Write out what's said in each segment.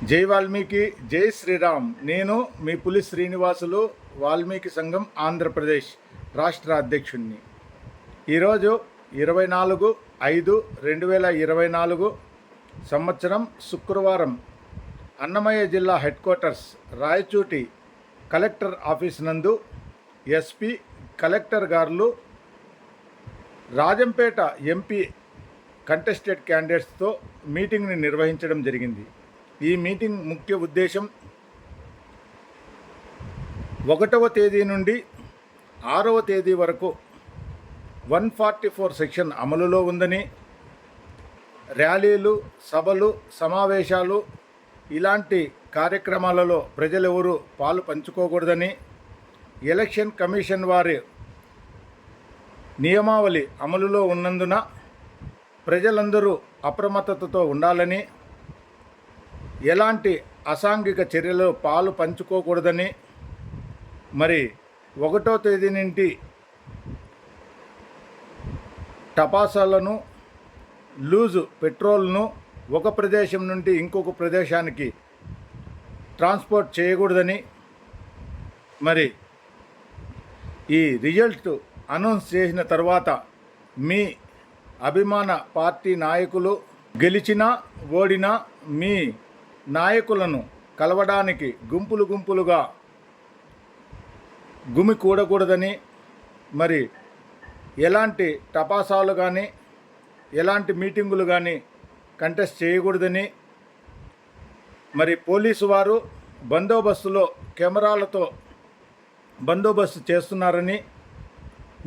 జై వాల్మీకి, జై శ్రీరామ్. నేను మీ పులి శ్రీనివాసులు, వాల్మీకి సంఘం ఆంధ్రప్రదేశ్ రాష్ట్ర అధ్యక్షుడిని. ఈరోజు 24/5/2024 సంవత్సరం శుక్రవారం అన్నమయ్య జిల్లా head quarters Rayachoti collector office నందు ఎస్పీ కలెక్టర్ గారు రాజంపేట ఎంపీ కంటెస్టెడ్ క్యాండిడేట్స్తో మీటింగ్ని నిర్వహించడం జరిగింది. ఈ మీటింగ్ ముఖ్య ఉద్దేశం 1వ తేదీ నుండి 6వ తేదీ వరకు 144 సెక్షన్ అమలులో ఉందని, ర్యాలీలు, సభలు, సమావేశాలు ఇలాంటి కార్యక్రమాలలో ప్రజలెవరూ పాలు పంచుకోకూడదని, ఎలక్షన్ కమిషన్ వారి నియమావళి అమలులో ఉన్నందున ప్రజలందరూ అప్రమత్తతతో ఉండాలని, ఎలాంటి అసాంఘిక చర్యలో పాలు పంచుకోకూడదని, మరి 1వ తేదీ నుండి టపాసాలను, లూజు పెట్రోల్ను ఒక ప్రదేశం నుండి ఇంకొక ప్రదేశానికి ట్రాన్స్పోర్ట్ చేయకూడదని, మరి ఈ రిజల్ట్ అనౌన్స్ చేసిన తర్వాత మీ అభిమాన పార్టీ నాయకులు గెలిచినా ఓడినా మీ నాయకులను కలవడానికి గుంపులుగా గుమికూడకూడదని, మరి ఎలాంటి టపాసాలు కానీ ఎలాంటి మీటింగులు కానీ కంటెస్ట్ చేయకూడదని, మరి పోలీసు వారు బందోబస్తులో కెమెరాలతో బందోబస్తు చేస్తున్నారని,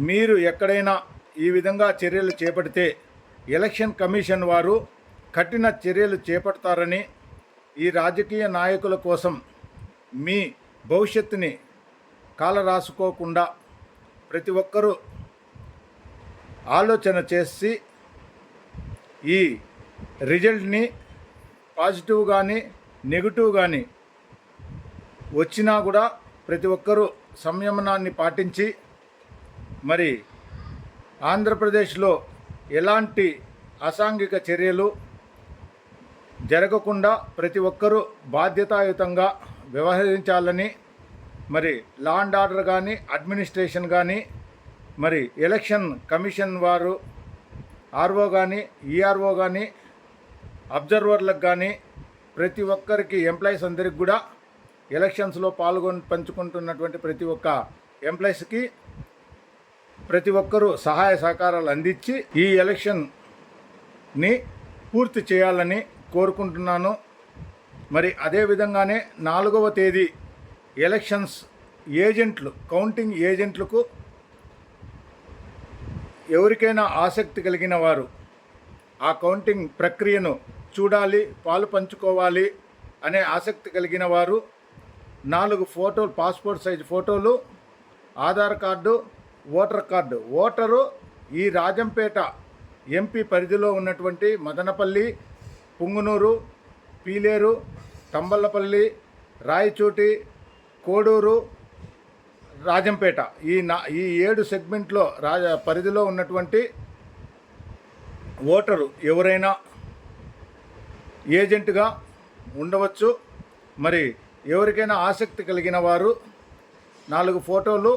మీరు ఎక్కడైనా ఈ విధంగా చర్యలు చేపడితే ఎలక్షన్ కమిషన్ వారు కఠిన చర్యలు చేపడతారని, ఈ రాజకీయ నాయకుల కోసం మీ భవిష్యత్తుని కాలరాసుకోకుండా ప్రతి ఒక్కరూ ఆలోచన చేసి ఈ రిజల్ట్ని పాజిటివ్ కానీ నెగిటివ్ కానీ వచ్చినా కూడా ప్రతి ఒక్కరూ సంయమనాన్ని పాటించి, మరి ఆంధ్రప్రదేశ్లో ఎలాంటి అసాంఘిక చర్యలు జరగకుండా ప్రతి ఒక్కరూ బాధ్యతాయుతంగా వ్యవహరించాలని, మరి లా అండ్ ఆర్డర్ కానీ అడ్మినిస్ట్రేషన్ కానీ, మరి ఎలక్షన్ కమిషన్ వారు ఆర్ఓ కానీ ఈఆర్ఓ కానీ అబ్జర్వర్లకు కానీ ప్రతి ఒక్కరికి ఎంప్లాయీస్ అందరికి కూడా ఎలక్షన్స్లో పంచుకుంటున్నటువంటి ప్రతి ఒక్క ఎంప్లాయీస్కి ప్రతి ఒక్కరూ సహాయ సహకారాలు అందించి ఈ ఎలక్షన్ని పూర్తి చేయాలని కోరుకుంటున్నాను. మరి అదేవిధంగానే 4వ తేదీ ఎలక్షన్స్ ఏజెంట్లు, కౌంటింగ్ ఏజెంట్లకు ఎవరికైనా ఆసక్తి కలిగిన వారు ఆ కౌంటింగ్ ప్రక్రియను చూడాలి, పాలు పంచుకోవాలి అనే ఆసక్తి కలిగిన వారు 4 ఫోటోలు, పాస్పోర్ట్ సైజ్ ఫోటోలు, Aadhaar card, voter card. Voter ఈ రాజంపేట ఎంపీ పరిధిలో ఉన్నటువంటి మదనపల్లి, పుంగునూరు, పీలేరు, తంబళ్ళపల్లి, రాయచోటి, కోడూరు, రాజంపేట ఈ 7 సెగ్మెంట్లో పరిధిలో ఉన్నటువంటి ఓటరు ఎవరైనా ఏజెంట్గా ఉండవచ్చు. మరి ఎవరికైనా ఆసక్తి కలిగిన వారు 4 ఫోటోలు,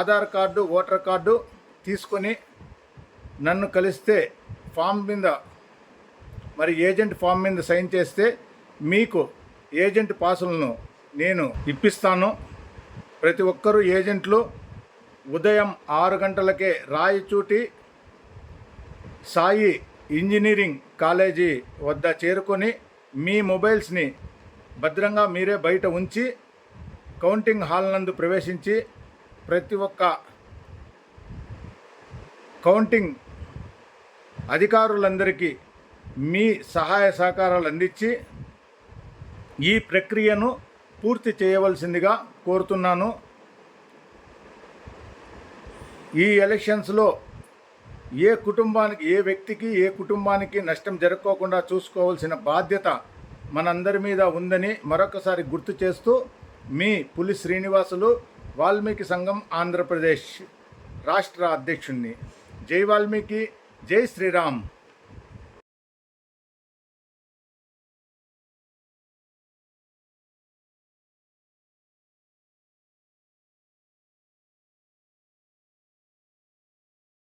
ఆధార్ కార్డు, ఓటర్ కార్డు తీసుకొని నన్ను కలిస్తే ఫామ్ మీద, మరి ఏజెంట్ ఫామ్ మీద సైన్ చేస్తే మీకు ఏజెంట్ పాసులను నేను ఇప్పిస్తాను. ప్రతి ఒక్కరూ ఏజెంట్లు ఉదయం 6 గంటలకే రాయచూటి సాయి ఇంజనీరింగ్ కాలేజీ వద్ద చేరుకొని మీ మొబైల్స్ని భద్రంగా మీరే బయట ఉంచి కౌంటింగ్ హాల్ నందు ప్రవేశించి ప్రతి ఒక్క కౌంటింగ్ అధికారులందరికీ మీ సహాయ సహకారాలు అందించి ఈ ప్రక్రియను పూర్తి చేయవలసిందిగా కోరుతున్నాను. ఈ ఎలక్షన్స్లో ఏ వ్యక్తికి ఏ కుటుంబానికి నష్టం జరగకోకుండా చూసుకోవాల్సిన బాధ్యత మనందరి మీద ఉందని మరొకసారి గుర్తు చేస్తూ మీ పులి శ్రీనివాసులు, వాల్మీకి సంఘం ఆంధ్రప్రదేశ్ రాష్ట్ర అధ్యక్షుడిని. జై వాల్మీకి, జై శ్రీరామ్.